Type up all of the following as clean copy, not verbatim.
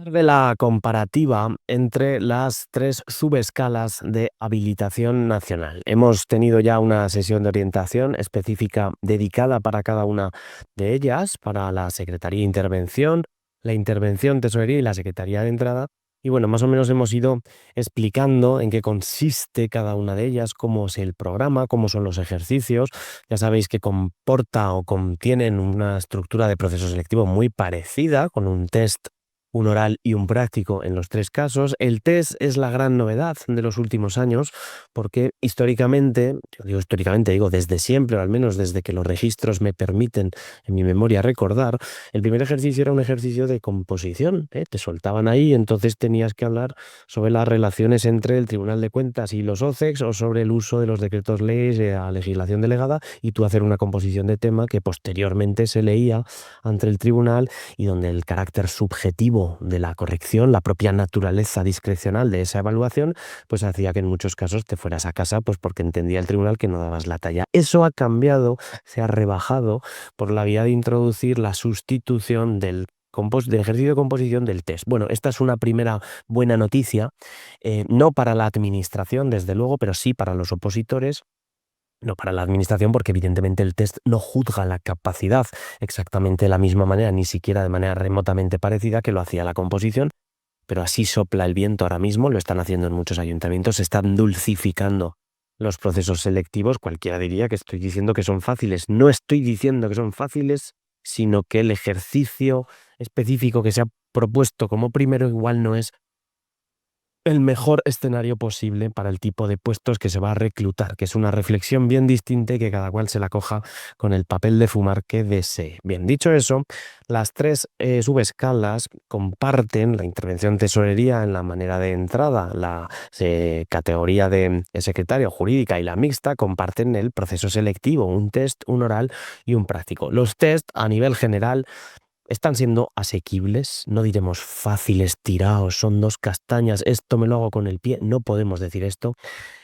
De la comparativa entre las tres subescalas de habilitación nacional. Hemos tenido ya una sesión de orientación específica dedicada para cada una de ellas, para la Secretaría de Intervención, la Intervención, Tesorería y la Secretaría de Entrada. Y bueno, más o menos hemos ido explicando en qué consiste cada una de ellas, cómo es el programa, cómo son los ejercicios. Ya sabéis que comporta o contienen una estructura de proceso selectivo muy parecida, con un test, un oral y un práctico en los tres casos. El test es la gran novedad de los últimos años porque históricamente, yo digo históricamente, digo desde siempre, o al menos desde que los registros me permiten en mi memoria recordar, el primer ejercicio era un ejercicio de composición, ¿eh? Te soltaban ahí, entonces tenías que hablar sobre las relaciones entre el Tribunal de Cuentas y los OCEX o sobre el uso de los decretos leyes, la legislación delegada, y tú hacer una composición de tema que posteriormente se leía ante el tribunal y donde el carácter subjetivo de la corrección, la propia naturaleza discrecional de esa evaluación, pues hacía que en muchos casos te fueras a casa pues porque entendía el tribunal que no dabas la talla. Eso ha cambiado, se ha rebajado por la vía de introducir la sustitución del ejercicio de composición del test. Bueno, esta es una primera buena noticia, no para la administración, desde luego, pero sí para los opositores. No para la administración, porque evidentemente el test no juzga la capacidad exactamente de la misma manera, ni siquiera de manera remotamente parecida que lo hacía la composición, pero así sopla el viento ahora mismo, lo están haciendo en muchos ayuntamientos, se están dulcificando los procesos selectivos. Cualquiera diría que estoy diciendo que son fáciles. No estoy diciendo que son fáciles, sino que el ejercicio específico que se ha propuesto como primero igual no es el mejor escenario posible para el tipo de puestos que se va a reclutar, que es una reflexión bien distinta y que cada cual se la coja con el papel de fumar que desee. Bien, dicho eso, las tres subescalas comparten la intervención tesorería en la manera de entrada, la categoría de secretario jurídica y la mixta comparten el proceso selectivo, un test, un oral y un práctico. Los test a nivel general están siendo asequibles, no diremos fáciles, tirados, son dos castañas, esto me lo hago con el pie, no podemos decir esto.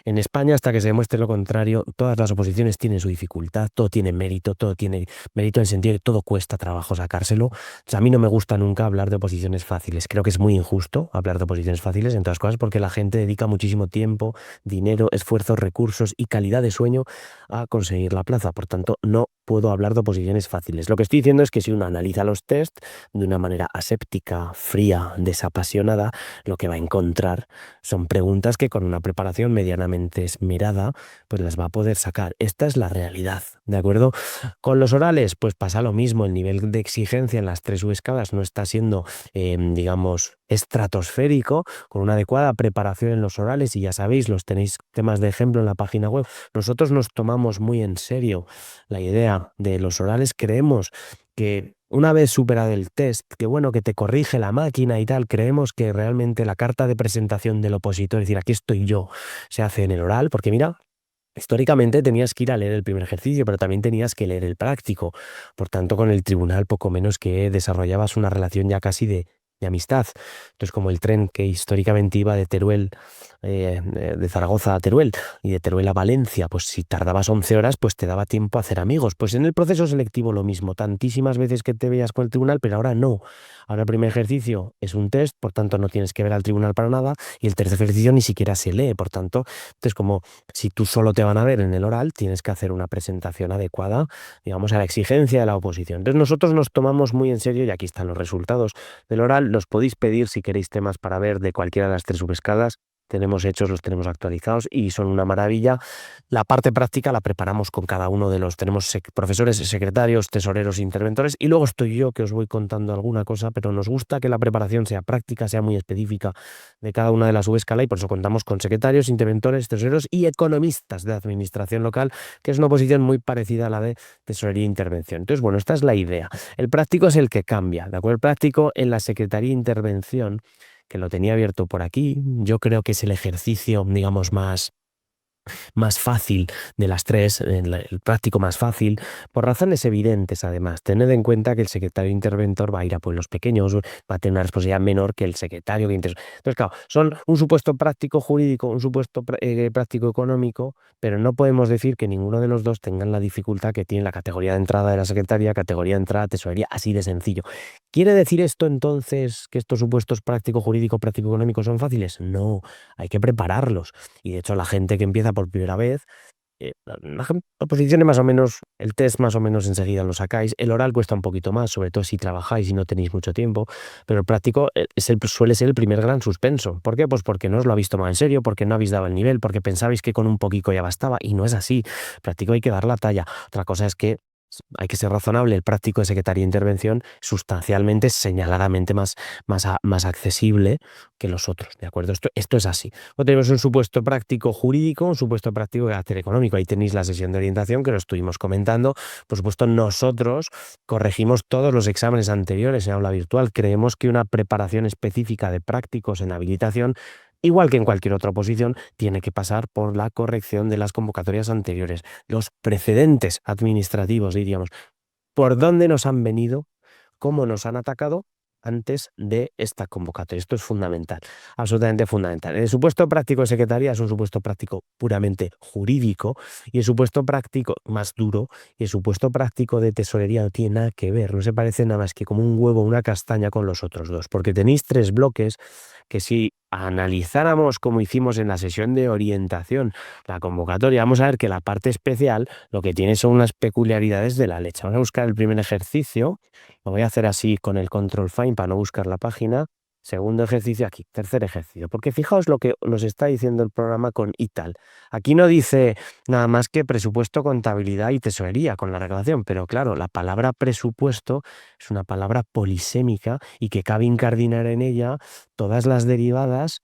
En España, hasta que se demuestre lo contrario, todas las oposiciones tienen su dificultad, todo tiene mérito en el sentido de que todo cuesta trabajo sacárselo. O sea, a mí no me gusta nunca hablar de oposiciones fáciles, creo que es muy injusto hablar de oposiciones fáciles, entre otras cosas porque la gente dedica muchísimo tiempo, dinero, esfuerzos, recursos y calidad de sueño a conseguir la plaza. Por tanto, no puedo hablar de oposiciones fáciles. Lo que estoy diciendo es que si uno analiza los test de una manera aséptica, fría, desapasionada, lo que va a encontrar son preguntas que con una preparación medianamente esmerada, pues las va a poder sacar. Esta es la realidad, ¿de acuerdo? Con los orales, pues pasa lo mismo. El nivel de exigencia en las tres subescalas no está siendo, digamos, estratosférico, con una adecuada preparación en los orales, y ya sabéis, los tenéis temas de ejemplo en la página web. Nosotros nos tomamos muy en serio la idea de los orales, creemos que una vez superado el test, que bueno, que te corrige la máquina y tal, creemos que realmente la carta de presentación del opositor, es decir, aquí estoy yo, se hace en el oral, porque mira, históricamente tenías que ir a leer el primer ejercicio, pero también tenías que leer el práctico. Por tanto, con el tribunal poco menos que desarrollabas una relación ya casi de amistad. Entonces, como el tren que históricamente iba de Teruel, de Zaragoza a Teruel y de Teruel a Valencia, pues si tardabas 11 horas, pues te daba tiempo a hacer amigos. Pues en el proceso selectivo lo mismo, tantísimas veces que te veías con el tribunal, pero ahora no. Ahora el primer ejercicio es un test, por tanto no tienes que ver al tribunal para nada, y el tercer ejercicio ni siquiera se lee, por tanto, es como si tú solo te van a ver en el oral, tienes que hacer una presentación adecuada, digamos, a la exigencia de la oposición. Entonces nosotros nos tomamos muy en serio, y aquí están los resultados del oral. Los podéis pedir si queréis temas para ver de cualquiera de las tres subescalas. Tenemos hechos, los tenemos actualizados y son una maravilla. La parte práctica la preparamos con cada uno de los... Tenemos profesores, secretarios, tesoreros, interventores, y luego estoy yo que os voy contando alguna cosa, pero nos gusta que la preparación sea práctica, sea muy específica de cada una de las subescalas, y por eso contamos con secretarios, interventores, tesoreros y economistas de administración local, que es una posición muy parecida a la de tesorería e intervención. Entonces, bueno, esta es la idea. El práctico es el que cambia, ¿de acuerdo? El práctico en la Secretaría de Intervención, que lo tenía abierto por aquí, yo creo que es el ejercicio, digamos, más más fácil de las tres, el práctico más fácil, por razones evidentes además. Tened en cuenta que el secretario interventor va a ir a pueblos pequeños, va a tener una responsabilidad menor que el secretario que Entonces, claro, son un supuesto práctico jurídico, un supuesto práctico económico, pero no podemos decir que ninguno de los dos tengan la dificultad que tiene la categoría de entrada de la secretaría, categoría de entrada de tesorería, así de sencillo. ¿Quiere decir esto entonces que estos supuestos práctico jurídico, práctico económico son fáciles? No, hay que prepararlos. Y de hecho la gente que empieza por primera vez, las oposiciones más o menos, el test más o menos enseguida lo sacáis, el oral cuesta un poquito más, sobre todo si trabajáis y no tenéis mucho tiempo, pero el práctico suele ser el primer gran suspenso. ¿Por qué? Pues porque no os lo habéis tomado en serio, porque no habéis dado el nivel, porque pensabais que con un poquito ya bastaba y no es así. Práctico hay que dar la talla. Otra cosa es que hay que ser razonable, el práctico de secretaría de intervención sustancialmente, señaladamente más accesible que los otros, ¿de acuerdo? Esto es así. Luego tenemos un supuesto práctico jurídico, un supuesto práctico de carácter económico. Ahí tenéis la sesión de orientación que lo estuvimos comentando. Por supuesto, nosotros corregimos todos los exámenes anteriores en aula virtual. Creemos que una preparación específica de prácticos en habilitación, igual que en cualquier otra oposición, tiene que pasar por la corrección de las convocatorias anteriores, los precedentes administrativos, diríamos, por dónde nos han venido, cómo nos han atacado antes de esta convocatoria. Esto es fundamental, absolutamente fundamental. El supuesto práctico de secretaría es un supuesto práctico puramente jurídico y el supuesto práctico más duro y el supuesto práctico de tesorería no tiene nada que ver, no se parece nada más que como un huevo o una castaña con los otros dos, porque tenéis tres bloques que si analizáramos como hicimos en la sesión de orientación la convocatoria, vamos a ver que la parte especial lo que tiene son unas peculiaridades de la leche. Vamos a buscar el primer ejercicio, lo voy a hacer así con el control find para no buscar la página. Segundo ejercicio aquí, tercer ejercicio, porque fijaos lo que nos está diciendo el programa con y tal. Aquí no dice nada más que presupuesto, contabilidad y tesorería con la regulación, pero claro, la palabra presupuesto es una palabra polisémica y que cabe incardinar en ella todas las derivadas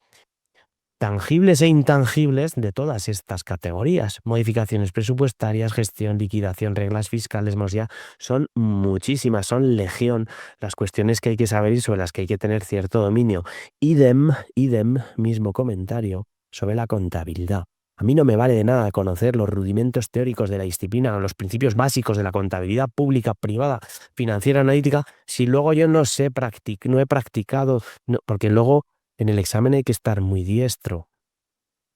tangibles e intangibles de todas estas categorías. Modificaciones presupuestarias, gestión, liquidación, reglas fiscales, ya son muchísimas, son legión las cuestiones que hay que saber y sobre las que hay que tener cierto dominio. Idem, mismo comentario sobre la contabilidad. A mí no me vale de nada conocer los rudimentos teóricos de la disciplina o los principios básicos de la contabilidad pública, privada, financiera, analítica, si luego yo no sé no he practicado, porque luego en el examen hay que estar muy diestro,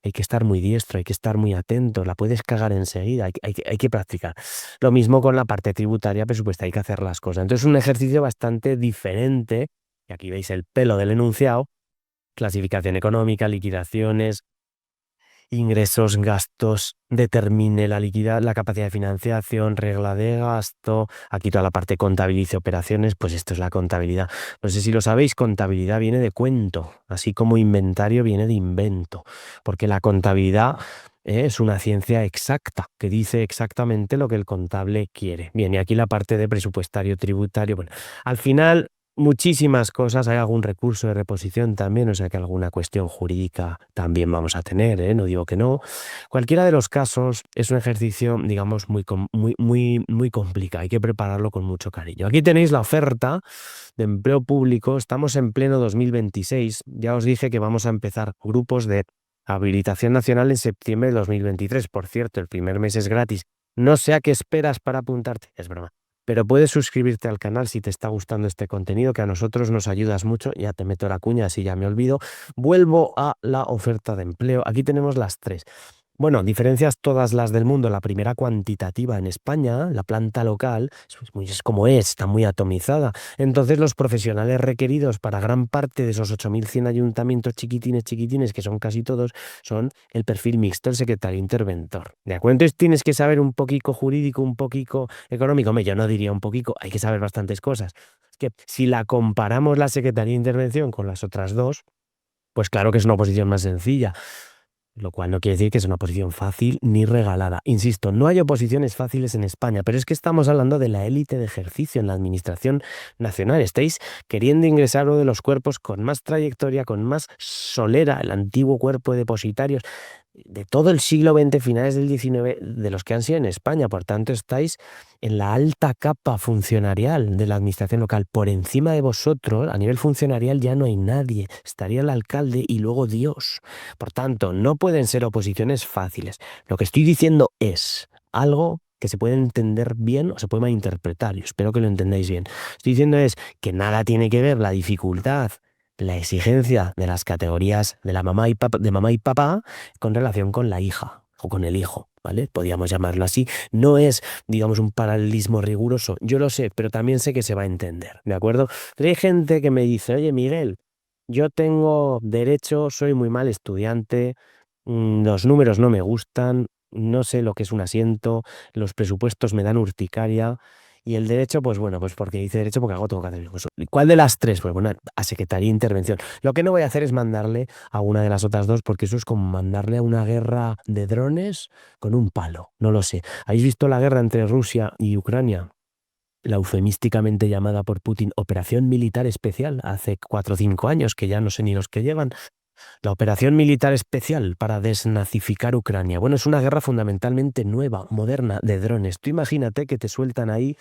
hay que estar muy diestro, hay que estar muy atento, la puedes cagar enseguida, hay que practicar. Lo mismo con la parte tributaria, presupuestaria, hay que hacer las cosas. Entonces es un ejercicio bastante diferente, y aquí veis el pelo del enunciado, clasificación económica, liquidaciones, ingresos, gastos, determine la capacidad de financiación, regla de gasto, aquí toda la parte contabilidad y operaciones, pues esto es la contabilidad. No sé si lo sabéis, contabilidad viene de cuento, así como inventario viene de invento, porque la contabilidad es una ciencia exacta, que dice exactamente lo que el contable quiere. Bien, y aquí la parte de presupuestario, tributario, bueno, al final muchísimas cosas, hay algún recurso de reposición también, o sea que alguna cuestión jurídica también vamos a tener, no digo que no. Cualquiera de los casos es un ejercicio, digamos, muy complicado, hay que prepararlo con mucho cariño. Aquí tenéis la oferta de empleo público, estamos en pleno 2026, ya os dije que vamos a empezar grupos de habilitación nacional en septiembre de 2023, por cierto, el primer mes es gratis. No sé a qué esperas para apuntarte, es broma. Pero puedes suscribirte al canal si te está gustando este contenido, que a nosotros nos ayudas mucho. Ya te meto la cuña, así ya me olvido. Vuelvo a la oferta de empleo. Aquí tenemos las tres. Bueno, diferencias todas las del mundo. La primera cuantitativa en España, la planta local, es como está muy atomizada. Entonces los profesionales requeridos para gran parte de esos 8.100 ayuntamientos chiquitines, que son casi todos, son el perfil mixto, el secretario interventor. ¿De acuerdo? Entonces tienes que saber un poquito jurídico, un poquito económico. Hombre, yo no diría un poquito, hay que saber bastantes cosas. Es que si la comparamos la secretaría de intervención con las otras dos, pues claro que es una oposición más sencilla. Lo cual no quiere decir que es una oposición fácil ni regalada. Insisto, no hay oposiciones fáciles en España, pero es que estamos hablando de la élite de ejercicio en la administración nacional. Estáis queriendo ingresar a uno de los cuerpos con más trayectoria, con más solera, el antiguo cuerpo de depositarios. de todo el siglo XX, finales del XIX, de los que han sido en España. Por tanto, estáis en la alta capa funcionarial de la administración local. Por encima de vosotros, a nivel funcionarial, ya no hay nadie. Estaría el alcalde y luego Dios. Por tanto, no pueden ser oposiciones fáciles. Lo que estoy diciendo es algo que se puede entender bien o se puede malinterpretar. Y espero que lo entendáis bien. Estoy diciendo es que nada tiene que ver la dificultad, la exigencia de las categorías de la mamá de mamá y papá con relación con la hija o con el hijo, ¿vale? Podríamos llamarlo así. No es, digamos, un paralelismo riguroso. Yo lo sé, pero también sé que se va a entender, ¿de acuerdo? Pero hay gente que me dice, oye, Miguel, yo tengo derecho, soy muy mal estudiante, los números no me gustan, no sé lo que es un asiento, los presupuestos me dan urticaria. Y el derecho, pues bueno, pues porque dice derecho, porque algo tengo que hacer. Pues, ¿cuál de las tres? Pues bueno, a Secretaría de Intervención. Lo que no voy a hacer es mandarle a una de las otras dos, porque eso es como mandarle a una guerra de drones con un palo. No lo sé. ¿Habéis visto la guerra entre Rusia y Ucrania? La eufemísticamente llamada por Putin Operación Militar Especial, hace 4 o 5 años, que ya no sé ni los que llevan. La operación militar especial para desnazificar Ucrania. Bueno, es una guerra fundamentalmente nueva, moderna, de drones. Tú imagínate que te sueltan ahí,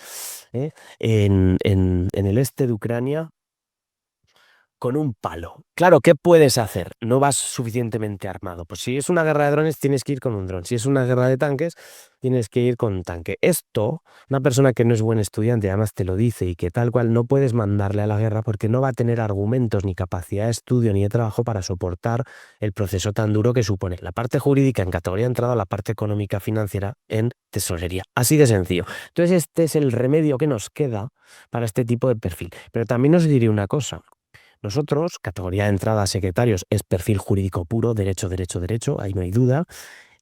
¿eh? en el este de Ucrania con un palo. Claro, ¿qué puedes hacer? No vas suficientemente armado. Pues si es una guerra de drones, tienes que ir con un dron. Si es una guerra de tanques, tienes que ir con un tanque. Esto, una persona que no es buen estudiante, además te lo dice y que tal cual no puedes mandarle a la guerra porque no va a tener argumentos, ni capacidad de estudio, ni de trabajo para soportar el proceso tan duro que supone la parte jurídica en categoría de entrada, la parte económica financiera en tesorería. Así de sencillo. Entonces, este es el remedio que nos queda para este tipo de perfil. Pero también os diré una cosa. Nosotros, categoría de entrada secretarios, es perfil jurídico puro, derecho, derecho, derecho, ahí no hay duda.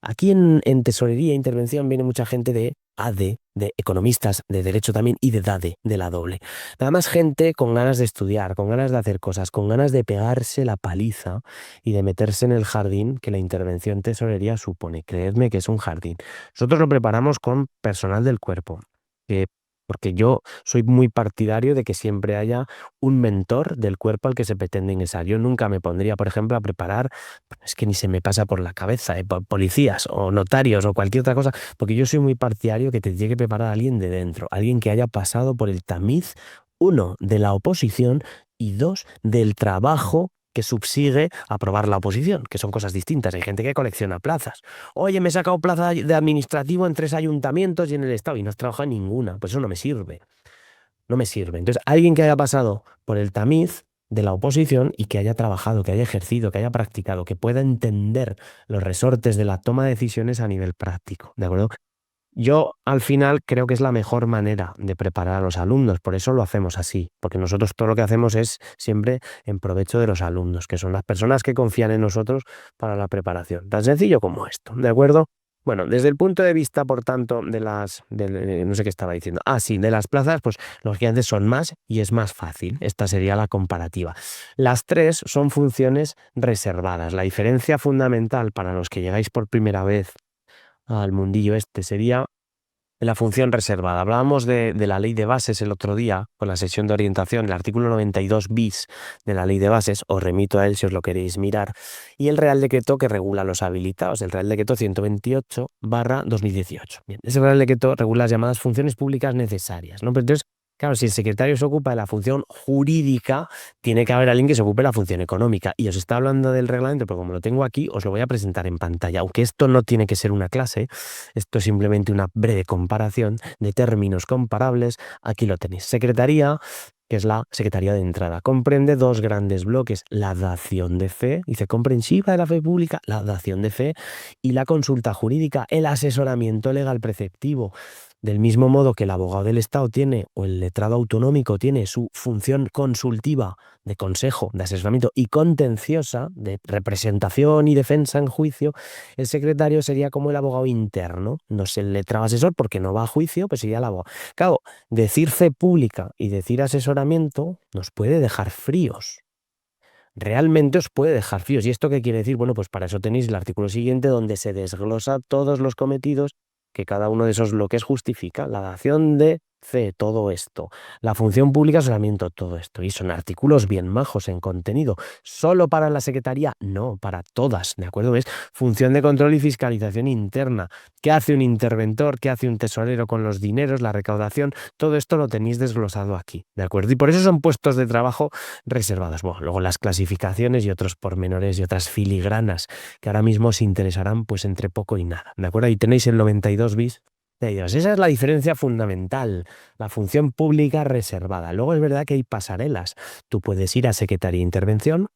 Aquí en tesorería e intervención viene mucha gente de ADE, de economistas, de derecho también y de DADE, de la doble. Nada más gente con ganas de estudiar, con ganas de hacer cosas, con ganas de pegarse la paliza y de meterse en el jardín que la intervención tesorería supone. Creedme que es un jardín. Nosotros lo preparamos con personal del cuerpo, que porque yo soy muy partidario de que siempre haya un mentor del cuerpo al que se pretende ingresar. Yo nunca me pondría, por ejemplo, a preparar, es que ni se me pasa por la cabeza, policías o notarios o cualquier otra cosa, porque yo soy muy partidario que te tiene que preparar a alguien de dentro, alguien que haya pasado por el tamiz, uno, de la oposición y dos, del trabajo que subsigue aprobar la oposición, que son cosas distintas. Hay gente que colecciona plazas. Oye, me he sacado plaza de administrativo en 3 ayuntamientos y en el Estado y no has trabajado en ninguna. Pues eso no me sirve. No me sirve. Entonces, alguien que haya pasado por el tamiz de la oposición y que haya trabajado, que haya ejercido, que haya practicado, que pueda entender los resortes de la toma de decisiones a nivel práctico, ¿de acuerdo? Yo al final creo que es la mejor manera de preparar a los alumnos, por eso lo hacemos así, porque nosotros todo lo que hacemos es siempre en provecho de los alumnos, que son las personas que confían en nosotros para la preparación. Tan sencillo como esto, ¿de acuerdo? Bueno, desde el punto de vista, por tanto, no sé qué estaba diciendo. Ah, sí, de las plazas, pues lógicamente son más y es más fácil. Esta sería la comparativa. Las tres son funciones reservadas. La diferencia fundamental para los que llegáis por primera vez al mundillo este sería la función reservada. Hablábamos de la ley de bases el otro día, con la sesión de orientación, el artículo 92 bis de la ley de bases, os remito a él si os lo queréis mirar, y el Real Decreto que regula los habilitados, el Real Decreto 128/2018. Bien, ese Real Decreto regula las llamadas funciones públicas necesarias, ¿no? Pero entonces, claro, si el secretario se ocupa de la función jurídica, tiene que haber alguien que se ocupe de la función económica. Y os está hablando del reglamento, pero como lo tengo aquí, os lo voy a presentar en pantalla. Aunque esto no tiene que ser una clase, esto es simplemente una breve comparación de términos comparables. Aquí lo tenéis. Secretaría, que es la Secretaría de Entrada. Comprende dos grandes bloques: la dación de fe, dice comprensiva de la fe pública, la dación de fe, y la consulta jurídica, el asesoramiento legal preceptivo. Del mismo modo que el abogado del Estado tiene, o el letrado autonómico tiene su función consultiva de consejo, de asesoramiento y contenciosa, de representación y defensa en juicio, el secretario sería como el abogado interno. No es el letrado asesor porque no va a juicio, pues sería el abogado. Claro, decir fe pública y decir asesoramiento nos puede dejar fríos. Realmente os puede dejar fríos. ¿Y esto qué quiere decir? Bueno, pues para eso tenéis el artículo siguiente donde se desglosa todos los cometidos que cada uno de esos bloques justifica. La dación de C, todo esto. La función pública, asesoramiento, todo esto. Y son artículos bien majos en contenido. ¿Solo para la Secretaría? No, para todas, ¿de acuerdo? Es función de control y fiscalización interna. ¿Qué hace un interventor? ¿Qué hace un tesorero con los dineros, la recaudación? Todo esto lo tenéis desglosado aquí, ¿de acuerdo? Y por eso son puestos de trabajo reservados. Bueno, luego las clasificaciones y otros pormenores y otras filigranas que ahora mismo os interesarán pues entre poco y nada, ¿de acuerdo? Ahí tenéis el 92 bis de Dios. Esa es la diferencia fundamental, la función pública reservada. Luego es verdad que hay pasarelas. Tú puedes ir a Secretaría de Intervención,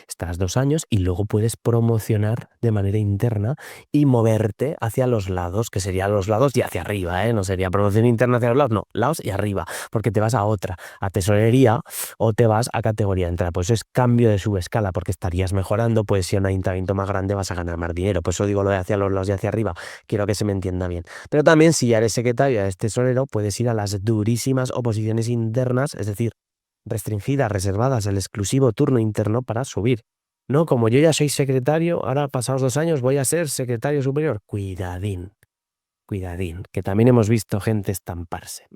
estás 2 años y luego puedes promocionar de manera interna y moverte hacia los lados, que serían los lados y hacia arriba, ¿eh? No sería promoción interna hacia los lados, no, lados y arriba, porque te vas a otra, a tesorería o te vas a categoría entrada. Pues eso es cambio de subescala, porque estarías mejorando, pues si en un ayuntamiento más grande vas a ganar más dinero. Por eso digo lo de hacia los lados y hacia arriba, quiero que se me entienda bien. Pero también si ya eres secretario, ya eres tesorero, puedes ir a las durísimas oposiciones internas, es decir, restringidas, reservadas, el exclusivo turno interno para subir. No, como yo ya soy secretario, ahora pasados 2 años voy a ser secretario superior. Cuidadín, cuidadín, que también hemos visto gente estamparse.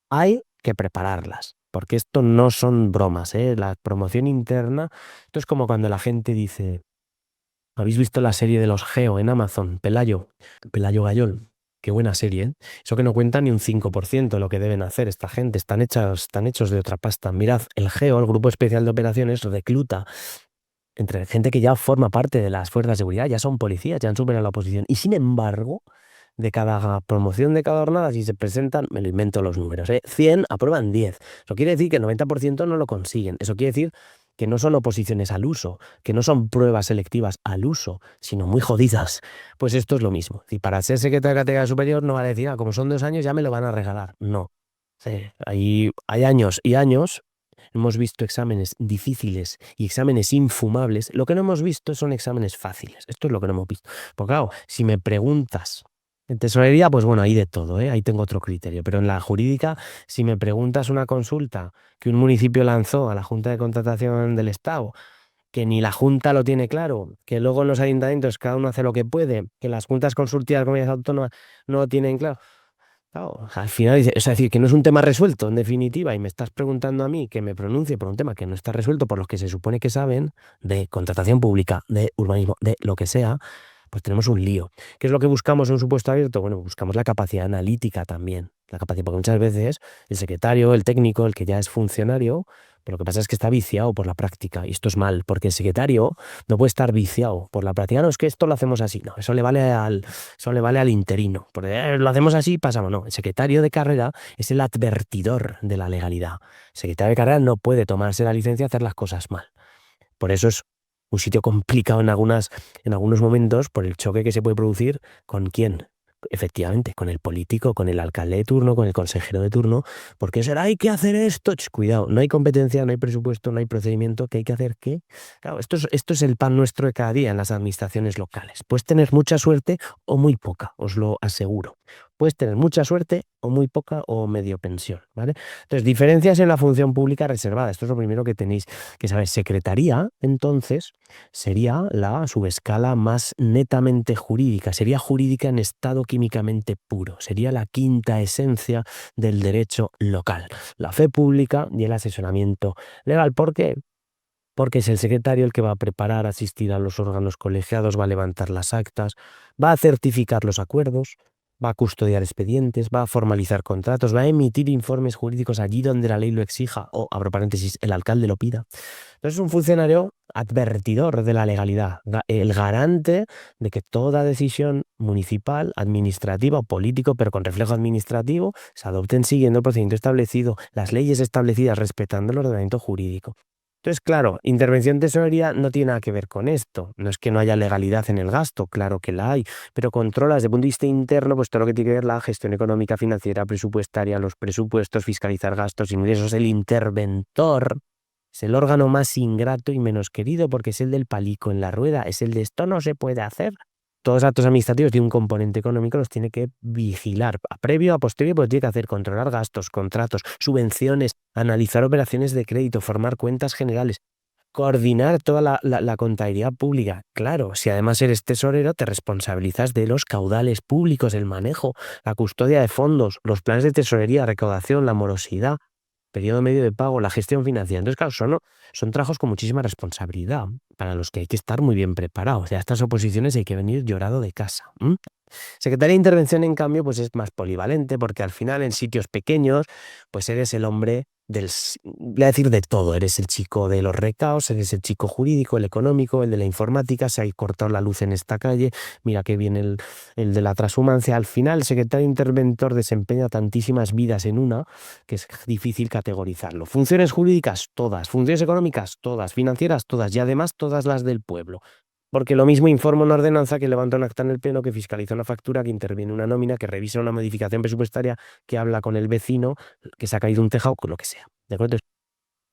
Hay que prepararlas, porque esto no son bromas, ¿eh? La promoción interna, esto es como cuando la gente dice, ¿habéis visto la serie de los Geo en Amazon? Pelayo Gayol. Qué buena serie, ¿eh? Eso que no cuenta ni un 5% de lo que deben hacer esta gente. Están hechos de otra pasta. Mirad, el GEO, el Grupo Especial de Operaciones, recluta entre gente que ya forma parte de las fuerzas de seguridad, ya son policías, ya han superado la oposición. Y sin embargo, de cada promoción de cada jornada, si se presentan, me lo invento los números, 100 aprueban 10. Eso quiere decir que el 90% no lo consiguen. Eso quiere decir que no son oposiciones al uso, que no son pruebas selectivas al uso, sino muy jodidas. Pues esto es lo mismo. Y para ser secretario de categoría superior no va a decir, como son 2 años ya me lo van a regalar. No. Sí, hay años y años. Hemos visto exámenes difíciles y exámenes infumables. Lo que no hemos visto son exámenes fáciles. Esto es lo que no hemos visto. Porque claro, si me preguntas en tesorería, pues bueno, hay de todo, ¿eh? Ahí tengo otro criterio. Pero en la jurídica, si me preguntas una consulta que un municipio lanzó a la Junta de Contratación del Estado, que ni la Junta lo tiene claro, que luego en los ayuntamientos cada uno hace lo que puede, que las juntas consultivas de comunidades autónomas no lo tienen claro. Claro, al final, es decir, que no es un tema resuelto, en definitiva, y me estás preguntando a mí que me pronuncie por un tema que no está resuelto por los que se supone que saben de contratación pública, de urbanismo, de lo que sea, pues tenemos un lío. ¿Qué es lo que buscamos en un supuesto abierto? Bueno, buscamos la capacidad analítica también. La capacidad, porque muchas veces el secretario, el técnico, el que ya es funcionario, pero lo que pasa es que está viciado por la práctica. Y esto es mal, porque el secretario no puede estar viciado por la práctica. No, es que esto lo hacemos así. No, eso le vale al interino. Porque lo hacemos así, pasamos. No, el secretario de carrera es el advertidor de la legalidad. El secretario de carrera no puede tomarse la licencia y hacer las cosas mal. Por eso es un sitio complicado en algunos momentos por el choque que se puede producir con quién. Efectivamente, con el político, con el alcalde de turno, con el consejero de turno, porque será hay que hacer esto. Cuidado, no hay competencia, no hay presupuesto, no hay procedimiento, ¿qué hay que hacer? ¿Qué? Claro, esto es el pan nuestro de cada día en las administraciones locales. Puedes tener mucha suerte o muy poca, os lo aseguro. Puedes tener mucha suerte o muy poca o medio pensión, ¿vale? Entonces, diferencias en la función pública reservada. Esto es lo primero que tenéis que saber. Secretaría, entonces, sería la subescala más netamente jurídica. Sería jurídica en estado químicamente puro. Sería la quinta esencia del derecho local. La fe pública y el asesoramiento legal. ¿Por qué? Porque es el secretario el que va a preparar, asistir a los órganos colegiados, va a levantar las actas, va a certificar los acuerdos, va a custodiar expedientes, va a formalizar contratos, va a emitir informes jurídicos allí donde la ley lo exija o, abro paréntesis, el alcalde lo pida. Entonces es un funcionario advertidor de la legalidad, el garante de que toda decisión municipal, administrativa o político, pero con reflejo administrativo, se adopten siguiendo el procedimiento establecido, las leyes establecidas respetando el ordenamiento jurídico. Entonces, claro, intervención tesorería no tiene nada que ver con esto. No es que no haya legalidad en el gasto, claro que la hay, pero controla desde el punto de vista interno, pues todo lo que tiene que ver la gestión económica, financiera, presupuestaria, los presupuestos, fiscalizar gastos, ingresos. El interventor es el órgano más ingrato y menos querido porque es el del palico en la rueda, es el de esto no se puede hacer. Todos los actos administrativos de un componente económico los tiene que vigilar, a previo, a posteriori, pues tiene que hacer controlar gastos, contratos, subvenciones, analizar operaciones de crédito, formar cuentas generales. Coordinar toda la contabilidad pública. Claro, si además eres tesorero, te responsabilizas de los caudales públicos, el manejo, la custodia de fondos, los planes de tesorería, recaudación, la morosidad, periodo medio de pago, la gestión financiera. Entonces, claro, son trabajos con muchísima responsabilidad para los que hay que estar muy bien preparados. O sea, a estas oposiciones hay que venir llorado de casa. Secretaría de Intervención, en cambio, pues es más polivalente porque al final en sitios pequeños, pues eres el hombre voy a decir de todo. Eres el chico de los recaos, eres el chico jurídico, el económico, el de la informática, se ha cortado la luz en esta calle, mira que viene el de la transhumancia. Al final, el secretario interventor desempeña tantísimas vidas en una que es difícil categorizarlo. Funciones jurídicas, todas. Funciones económicas, todas. Financieras, todas. Y además, todas las del pueblo. Porque lo mismo informa una ordenanza, que levanta un acta en el pleno, que fiscaliza una factura, que interviene una nómina, que revisa una modificación presupuestaria, que habla con el vecino, que se ha caído un tejado, con lo que sea. ¿De acuerdo?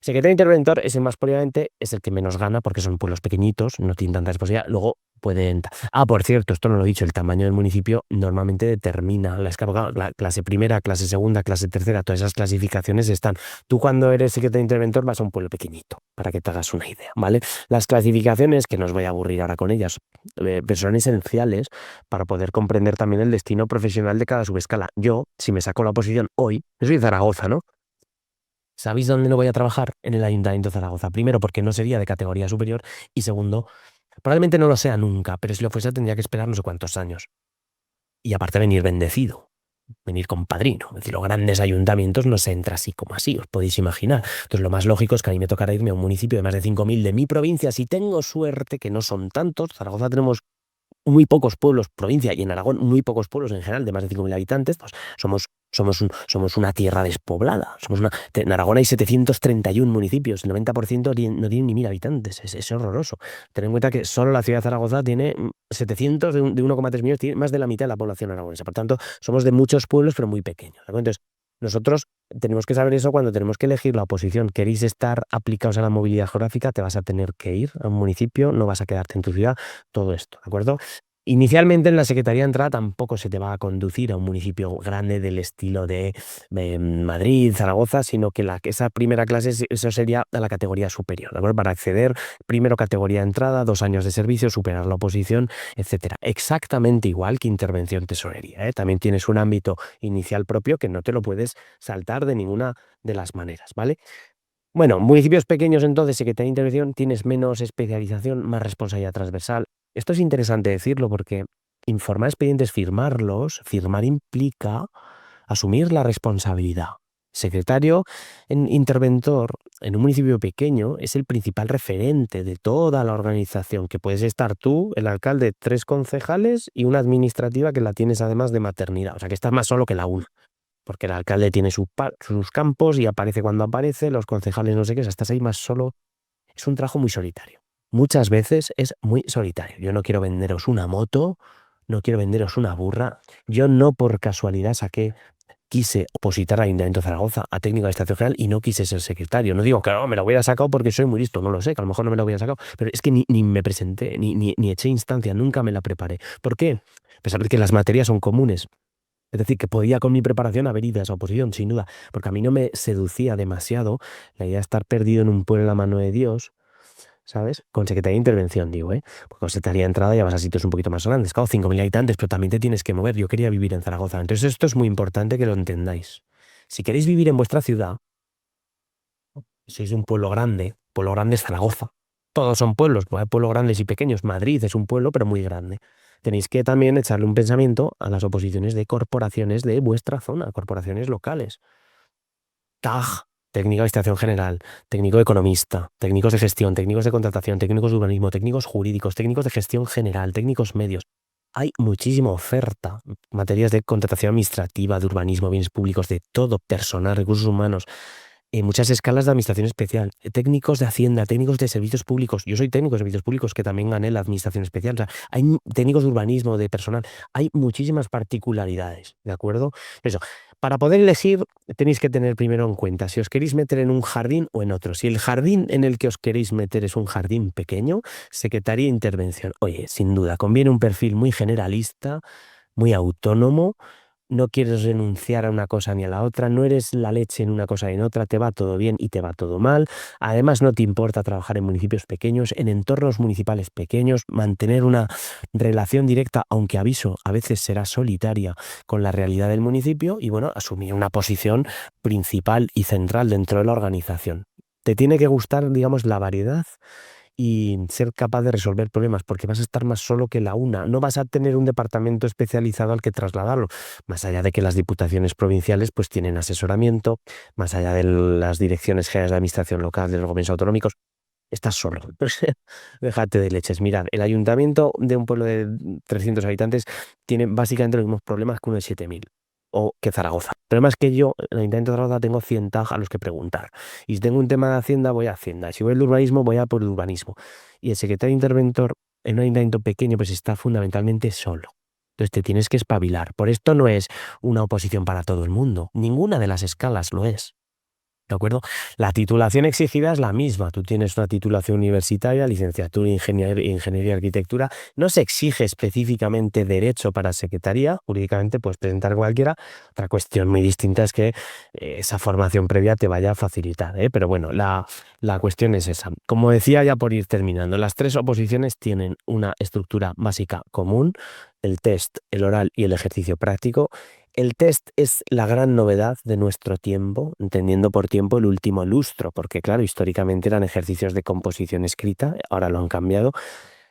Secretario interventor es el más polivalente, es el que menos gana porque son pueblos pequeñitos, no tienen tanta responsabilidad. Luego pueden. Por cierto, esto no lo he dicho, el tamaño del municipio normalmente determina la escala. La clase primera, clase segunda, clase tercera, todas esas clasificaciones están. Tú, cuando eres secretario interventor, vas a un pueblo pequeñito, para que te hagas una idea, ¿vale? Las clasificaciones, que no os voy a aburrir ahora con ellas, pero son esenciales para poder comprender también el destino profesional de cada subescala. Yo, si me saco la oposición hoy, yo soy de Zaragoza, ¿no? ¿Sabéis dónde no voy a trabajar? En el Ayuntamiento de Zaragoza. Primero, porque no sería de categoría superior. Y segundo, probablemente no lo sea nunca, pero si lo fuese tendría que esperar no sé cuántos años. Y aparte, venir bendecido, venir con padrino. Es decir, los grandes ayuntamientos no se entra así como así, os podéis imaginar. Entonces, lo más lógico es que a mí me tocará irme a un municipio de más de 5.000 de mi provincia. Si tengo suerte, que no son tantos. Zaragoza tenemos muy pocos pueblos, provincia, y en Aragón muy pocos pueblos en general, de más de 5.000 habitantes. Pues somos una tierra despoblada. En Aragón hay 731 municipios, el 90% no tienen ni 1.000 habitantes. Es horroroso. Ten en cuenta que solo la ciudad de Zaragoza tiene 700 de 1,3 millones, tiene más de la mitad de la población aragonesa. Por tanto, somos de muchos pueblos, pero muy pequeños. ¿De acuerdo? Entonces, nosotros tenemos que saber eso cuando tenemos que elegir la oposición. ¿Queréis estar aplicados a la movilidad geográfica? Te vas a tener que ir a un municipio, no vas a quedarte en tu ciudad, todo esto, ¿de acuerdo? Inicialmente, en la Secretaría de Entrada tampoco se te va a conducir a un municipio grande del estilo de Madrid, Zaragoza, sino que esa primera clase, eso sería a la categoría superior, ¿de acuerdo? Para acceder, primero categoría de entrada, 2 años de servicio, superar la oposición, etcétera. Exactamente igual que intervención tesorería, ¿eh? También tienes un ámbito inicial propio que no te lo puedes saltar de ninguna de las maneras, ¿vale? Bueno, municipios pequeños, entonces, Secretaría de Intervención, tienes menos especialización, más responsabilidad transversal. Esto es interesante decirlo porque informar expedientes, firmar implica asumir la responsabilidad. Secretario interventor en un municipio pequeño es el principal referente de toda la organización, que puedes estar tú, el alcalde, 3 concejales y una administrativa que la tienes además de maternidad. O sea, que estás más solo que la una. Porque el alcalde tiene sus campos y aparece cuando aparece, los concejales no sé qué, o sea, estás ahí más solo. Es un trabajo muy solitario. Muchas veces es muy solitario. Yo no quiero venderos una moto, no quiero venderos una burra. Yo no por casualidad quise opositar al Ayuntamiento de Zaragoza a técnico de Administración General y no quise ser secretario. No digo que no, me lo hubiera sacado porque soy muy listo, no lo sé, que a lo mejor no me lo hubiera sacado, pero es que ni me presenté, ni eché instancia, nunca me la preparé. ¿Por qué? A pesar de que las materias son comunes. Es decir, que podía con mi preparación haber ido a esa oposición, sin duda, porque a mí no me seducía demasiado la idea de estar perdido en un pueblo en la mano de Dios, ¿sabes? Con Secretaría de Intervención, digo, ¿eh? Porque con Secretaría de Entrada ya vas a sitios un poquito más grandes, claro, 5.000 habitantes, pero también te tienes que mover. Yo quería vivir en Zaragoza. Entonces esto es muy importante que lo entendáis. Si queréis vivir en vuestra ciudad, sois un pueblo grande es Zaragoza. Todos son pueblos, hay pueblos grandes y pequeños. Madrid es un pueblo, pero muy grande. Tenéis que también echarle un pensamiento a las oposiciones de corporaciones de vuestra zona, corporaciones locales. TAG, técnico de administración general, técnico de economista, técnicos de gestión, técnicos de contratación, técnicos de urbanismo, técnicos jurídicos, técnicos de gestión general, técnicos medios. Hay muchísima oferta, materias de contratación administrativa, de urbanismo, bienes públicos, de todo, personal, recursos humanos, muchas escalas de administración especial, técnicos de Hacienda, técnicos de servicios públicos. Yo soy técnico de servicios públicos, que también gané la administración especial. O sea, hay técnicos de urbanismo, de personal. Hay muchísimas particularidades, ¿de acuerdo? Eso. Para poder elegir, tenéis que tener primero en cuenta si os queréis meter en un jardín o en otro. Si el jardín en el que os queréis meter es un jardín pequeño, Secretaría de Intervención. Oye, sin duda, conviene un perfil muy generalista, muy autónomo, no quieres renunciar a una cosa ni a la otra, no eres la leche en una cosa y en otra, te va todo bien y te va todo mal. Además, no te importa trabajar en municipios pequeños, en entornos municipales pequeños, mantener una relación directa, aunque aviso, a veces será solitaria con la realidad del municipio y bueno, asumir una posición principal y central dentro de la organización. Te tiene que gustar, digamos, la variedad y ser capaz de resolver problemas, porque vas a estar más solo que la una. No vas a tener un departamento especializado al que trasladarlo, más allá de que las diputaciones provinciales pues tienen asesoramiento, más allá de las direcciones generales de administración local de los gobiernos autonómicos, estás solo. Déjate de leches. Mirad, el ayuntamiento de un pueblo de 300 habitantes tiene básicamente los mismos problemas que uno de 7.000 o que Zaragoza. El problema es que yo, en el Ayuntamiento de Zaragoza, tengo 100 TAG a los que preguntar. Y si tengo un tema de Hacienda, voy a Hacienda. Y si voy al urbanismo, voy a por el urbanismo. Y el secretario interventor en un ayuntamiento pequeño, pues está fundamentalmente solo. Entonces te tienes que espabilar. Por esto no es una oposición para todo el mundo. Ninguna de las escalas lo es. ¿De acuerdo? La titulación exigida es la misma. Tú tienes una titulación universitaria, licenciatura en ingeniería y arquitectura. No se exige específicamente derecho para secretaría. Jurídicamente puedes presentar cualquiera. Otra cuestión muy distinta es que esa formación previa te vaya a facilitar, ¿eh? Pero bueno, la cuestión es esa. Como decía ya por ir terminando, las tres oposiciones tienen una estructura básica común: el test, el oral y el ejercicio práctico. El test es la gran novedad de nuestro tiempo, entendiendo por tiempo el último lustro, porque claro, históricamente eran ejercicios de composición escrita, ahora lo han cambiado.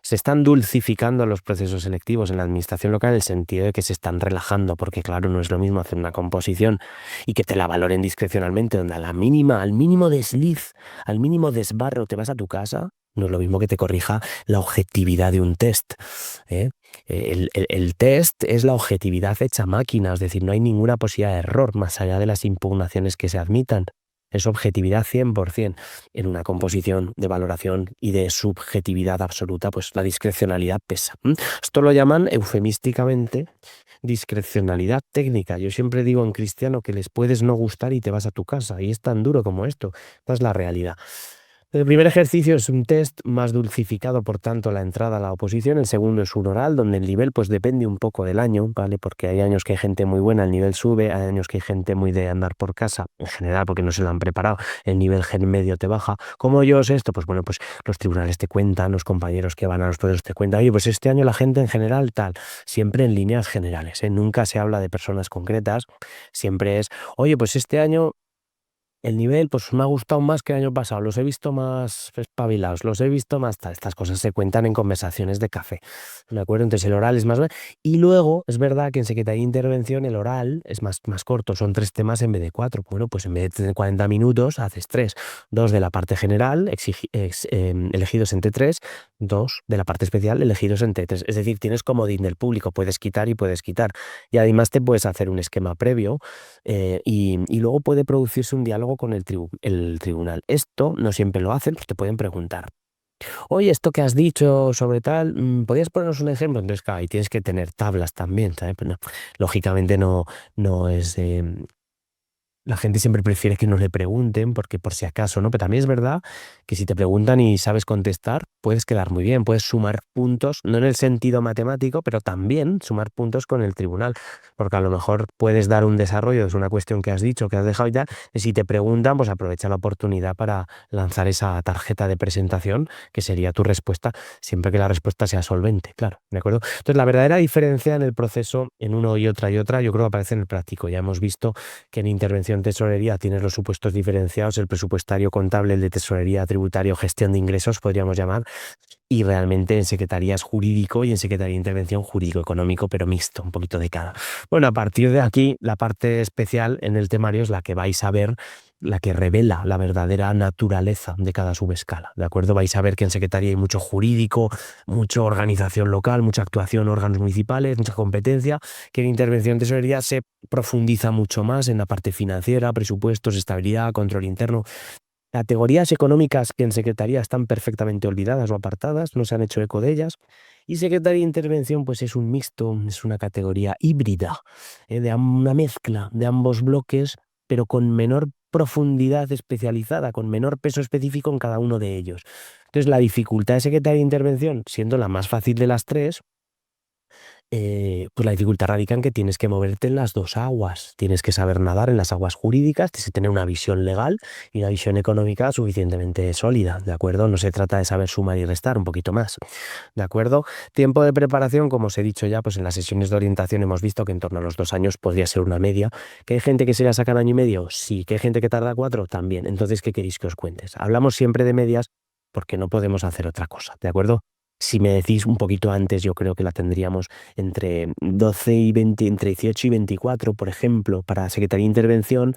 Se están dulcificando los procesos selectivos en la administración local en el sentido de que se están relajando, porque claro, no es lo mismo hacer una composición y que te la valoren discrecionalmente, donde a la mínima, al mínimo desliz, al mínimo desbarro te vas a tu casa. No es lo mismo que te corrija la objetividad de un test, ¿eh? El test es la objetividad hecha máquina, es decir, no hay ninguna posibilidad de error más allá de las impugnaciones que se admitan. Es objetividad 100%. En una composición de valoración y de subjetividad absoluta, pues la discrecionalidad pesa. Esto lo llaman eufemísticamente discrecionalidad técnica. Yo siempre digo en cristiano que les puedes no gustar y te vas a tu casa, y es tan duro como esto. Esta es la realidad. El primer ejercicio es un test más dulcificado, por tanto, la entrada a la oposición. El segundo es un oral, donde el nivel pues depende un poco del año, ¿vale? Porque hay años que hay gente muy buena, el nivel sube, hay años que hay gente muy de andar por casa, en general, porque no se lo han preparado, el nivel gen medio te baja. ¿Cómo yo sé esto? Pues bueno, pues los tribunales te cuentan, los compañeros que van a los poderes te cuentan, oye, pues este año la gente en general tal, siempre en líneas generales, ¿eh? Nunca se habla de personas concretas, siempre es, oye, pues este año el nivel, pues me ha gustado más que el año pasado, los he visto más espabilados, los he visto más tal. Estas cosas se cuentan en conversaciones de café, ¿de acuerdo? Entonces el oral es más... Y luego es verdad que en secretaría de intervención el oral es más corto, son 3 temas en vez de 4. Bueno, pues en vez de tener 40 minutos, haces 3. 2 de la parte general, elegidos entre 3, 2 de la parte especial, elegidos entre 3. Es decir, tienes comodín del público, puedes quitar y puedes quitar. Y además te puedes hacer un esquema previo y luego puede producirse un diálogo con el tribunal. Esto no siempre lo hacen, pues te pueden preguntar, oye, esto que has dicho sobre tal, ¿podrías ponernos un ejemplo? Entonces, claro, ahí tienes que tener tablas también, ¿sabes? Pero no, lógicamente no es... la gente siempre prefiere que no le pregunten porque por si acaso, ¿no? Pero también es verdad que si te preguntan y sabes contestar, puedes quedar muy bien, puedes sumar puntos, no en el sentido matemático, pero también sumar puntos con el tribunal, porque a lo mejor puedes dar un desarrollo, es una cuestión que has dicho, que has dejado y tal, y si te preguntan, pues aprovecha la oportunidad para lanzar esa tarjeta de presentación, que sería tu respuesta, siempre que la respuesta sea solvente, claro, ¿de acuerdo? Entonces, la verdadera diferencia en el proceso en uno y otra, yo creo que aparece en el práctico. Ya hemos visto que en intervención tesorería tienes los supuestos diferenciados, el presupuestario contable, el de tesorería tributario, gestión de ingresos, podríamos llamar, y realmente en secretaría es jurídico y en secretaría de intervención jurídico-económico, pero mixto, un poquito de cada. Bueno, a partir de aquí, la parte especial en el temario es la que vais a ver, la que revela la verdadera naturaleza de cada subescala, ¿de acuerdo? Vais a ver que en secretaría hay mucho jurídico, mucha organización local, mucha actuación, órganos municipales, mucha competencia, que en intervención de tesorería se profundiza mucho más en la parte financiera, presupuestos, estabilidad, control interno. Categorías económicas que en secretaría están perfectamente olvidadas o apartadas, no se han hecho eco de ellas. Y secretaría de intervención, pues es un mixto, es una categoría híbrida, de una mezcla de ambos bloques, pero con menor profundidad especializada, con menor peso específico en cada uno de ellos. Entonces, la dificultad de secretaría de intervención, siendo la más fácil de las tres, pues la dificultad radica en que tienes que moverte en las dos aguas. Tienes que saber nadar en las aguas jurídicas, tienes que tener una visión legal y una visión económica suficientemente sólida, ¿de acuerdo? No se trata de saber sumar y restar, un poquito más, ¿de acuerdo? Tiempo de preparación, como os he dicho ya, pues en las sesiones de orientación hemos visto que en torno a los 2 años podría ser una media. ¿Que hay gente que se la saca en año y medio? Sí. ¿Que hay gente que tarda 4? También. Entonces, ¿qué queréis que os cuentes? Hablamos siempre de medias porque no podemos hacer otra cosa, ¿de acuerdo? Si me decís un poquito antes, yo creo que la tendríamos entre 12 y 20, entre 18 y 24, por ejemplo, para Secretaría de Intervención,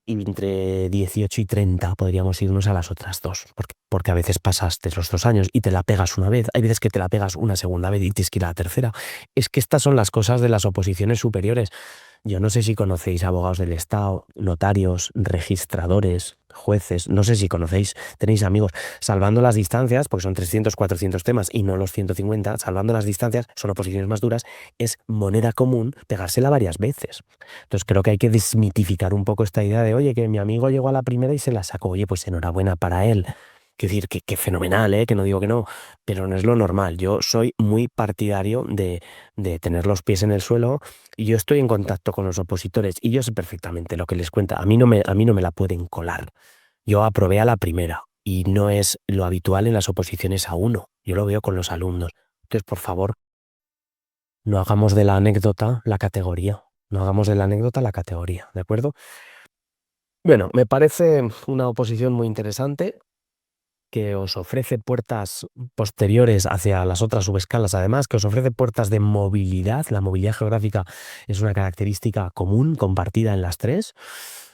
y entre 18 y 30 podríamos irnos a las otras dos, porque a veces pasaste los 2 años y te la pegas una vez, hay veces que te la pegas una segunda vez y tienes que ir a la tercera. Es que estas son las cosas de las oposiciones superiores. Yo no sé si conocéis abogados del Estado, notarios, registradores, jueces, no sé si conocéis, tenéis amigos, salvando las distancias, porque son 300, 400 temas y no los 150, salvando las distancias, son oposiciones más duras, es moneda común pegársela varias veces. Entonces creo que hay que desmitificar un poco esta idea de, oye, que mi amigo llegó a la primera y se la sacó, oye, pues enhorabuena para él. Quiero decir, que fenomenal, que no digo que no, pero no es lo normal. Yo soy muy partidario de tener los pies en el suelo y yo estoy en contacto con los opositores y yo sé perfectamente lo que les cuenta. A mí no me la pueden colar. Yo aprobé a la primera y no es lo habitual en las oposiciones a uno. Yo lo veo con los alumnos. Entonces, por favor, no hagamos de la anécdota la categoría. No hagamos de la anécdota la categoría, ¿de acuerdo? Bueno, me parece una oposición muy interesante que os ofrece puertas posteriores hacia las otras subescalas, además, que os ofrece puertas de movilidad. La movilidad geográfica es una característica común, compartida en las tres.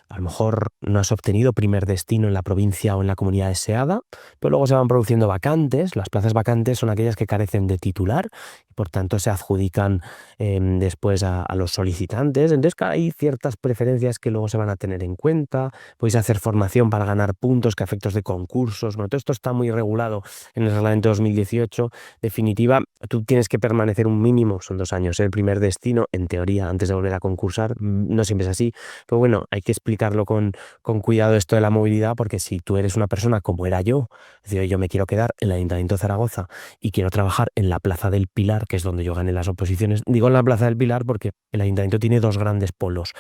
A lo mejor no has obtenido primer destino en la provincia o en la comunidad deseada, pero luego se van produciendo vacantes. Las plazas vacantes son aquellas que carecen de titular y por tanto se adjudican después a los solicitantes. Entonces, claro, hay ciertas preferencias que luego se van a tener en cuenta. Podéis hacer formación para ganar puntos que a efectos de concursos. Bueno, todo esto está muy regulado en el reglamento 2018. Definitiva, tú tienes que permanecer un mínimo, son 2 años, el primer destino, en teoría, antes de volver a concursar. No siempre es así, pero bueno, hay que explicarlo con cuidado esto de la movilidad, porque si tú eres una persona como era yo, es decir, yo me quiero quedar en el Ayuntamiento de Zaragoza y quiero trabajar en la Plaza del Pilar, que es donde yo gané las oposiciones. Digo en la Plaza del Pilar porque el Ayuntamiento tiene dos grandes polos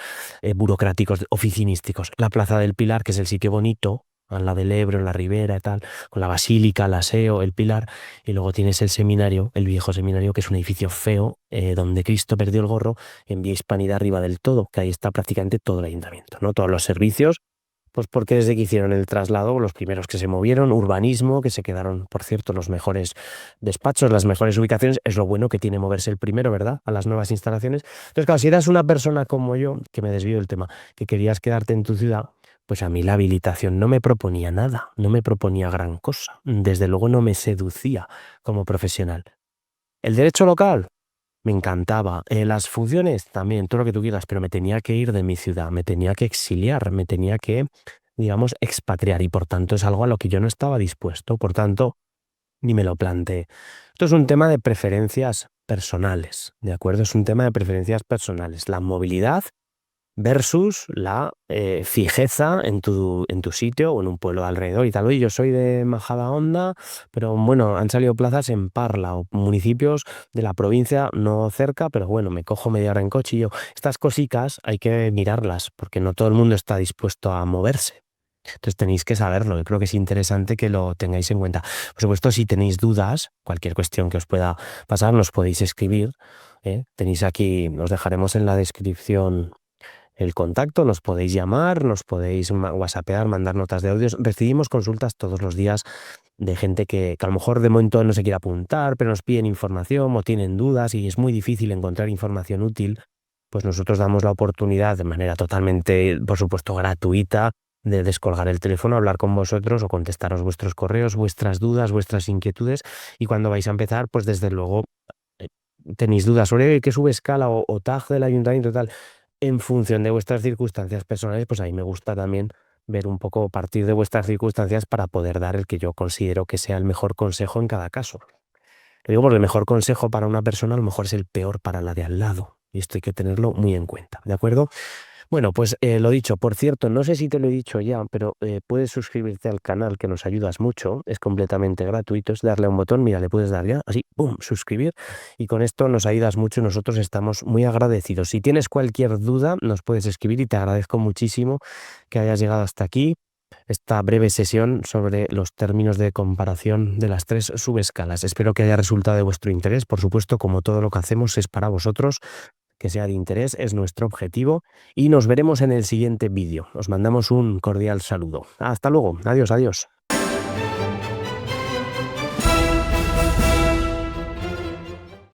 burocráticos, oficinísticos. La Plaza del Pilar, que es el sitio bonito, al lado del Ebro, en la ribera y tal, con la basílica, el aseo, el Pilar, y luego tienes el seminario, el viejo seminario, que es un edificio feo, donde Cristo perdió el gorro en Vía Hispanidad arriba del todo, que ahí está prácticamente todo el ayuntamiento, ¿no? Todos los servicios, pues porque desde que hicieron el traslado, los primeros que se movieron, urbanismo, que se quedaron, por cierto, los mejores despachos, las mejores ubicaciones, es lo bueno que tiene moverse el primero, ¿verdad? A las nuevas instalaciones. Entonces, claro, si eras una persona como yo, que me desvío del tema, que querías quedarte en tu ciudad, pues a mí la habilitación no me proponía nada, no me proponía gran cosa. Desde luego no me seducía como profesional. El derecho local, me encantaba. Las funciones también, todo lo que tú quieras, pero me tenía que ir de mi ciudad, me tenía que exiliar, me tenía que, digamos, expatriar y por tanto es algo a lo que yo no estaba dispuesto, por tanto, ni me lo planteé. Esto es un tema de preferencias personales, ¿de acuerdo? Es un tema de preferencias personales. La movilidad versus la fijeza en tu sitio o en un pueblo de alrededor y tal. Oye, yo soy de Majadahonda, pero bueno, han salido plazas en Parla o municipios de la provincia, no cerca, pero bueno, me cojo media hora en coche y yo. Estas cositas hay que mirarlas porque no todo el mundo está dispuesto a moverse. Entonces tenéis que saberlo. Yo creo que es interesante que lo tengáis en cuenta. Por supuesto, si tenéis dudas, cualquier cuestión que os pueda pasar, nos podéis escribir. Tenéis aquí, os dejaremos en la descripción el contacto, nos podéis llamar, nos podéis whatsappear, mandar notas de audios. Recibimos consultas todos los días de gente que a lo mejor de momento no se quiere apuntar, pero nos piden información o tienen dudas y es muy difícil encontrar información útil. Pues nosotros damos la oportunidad de manera totalmente, por supuesto, gratuita de descolgar el teléfono, hablar con vosotros o contestaros vuestros correos, vuestras dudas, vuestras inquietudes. Y cuando vais a empezar, pues desde luego eh, tenéis dudas sobre qué subescala o tag del ayuntamiento y tal, en función de vuestras circunstancias personales, pues ahí me gusta también ver un poco partir de vuestras circunstancias para poder dar el que yo considero que sea el mejor consejo en cada caso. Lo digo porque el mejor consejo para una persona a lo mejor es el peor para la de al lado. Y esto hay que tenerlo muy en cuenta, ¿de acuerdo? Bueno, pues lo dicho, por cierto, no sé si te lo he dicho ya, pero puedes suscribirte al canal, que nos ayudas mucho, es completamente gratuito, es darle a un botón, mira, le puedes dar ya, así, ¡pum!, suscribir, y con esto nos ayudas mucho y nosotros estamos muy agradecidos. Si tienes cualquier duda, nos puedes escribir y te agradezco muchísimo que hayas llegado hasta aquí, esta breve sesión sobre los términos de comparación de las tres subescalas. Espero que haya resultado de vuestro interés, por supuesto, como todo lo que hacemos es para vosotros, que sea de interés, es nuestro objetivo y nos veremos en el siguiente vídeo. Os mandamos un cordial saludo. Hasta luego. Adiós, adiós.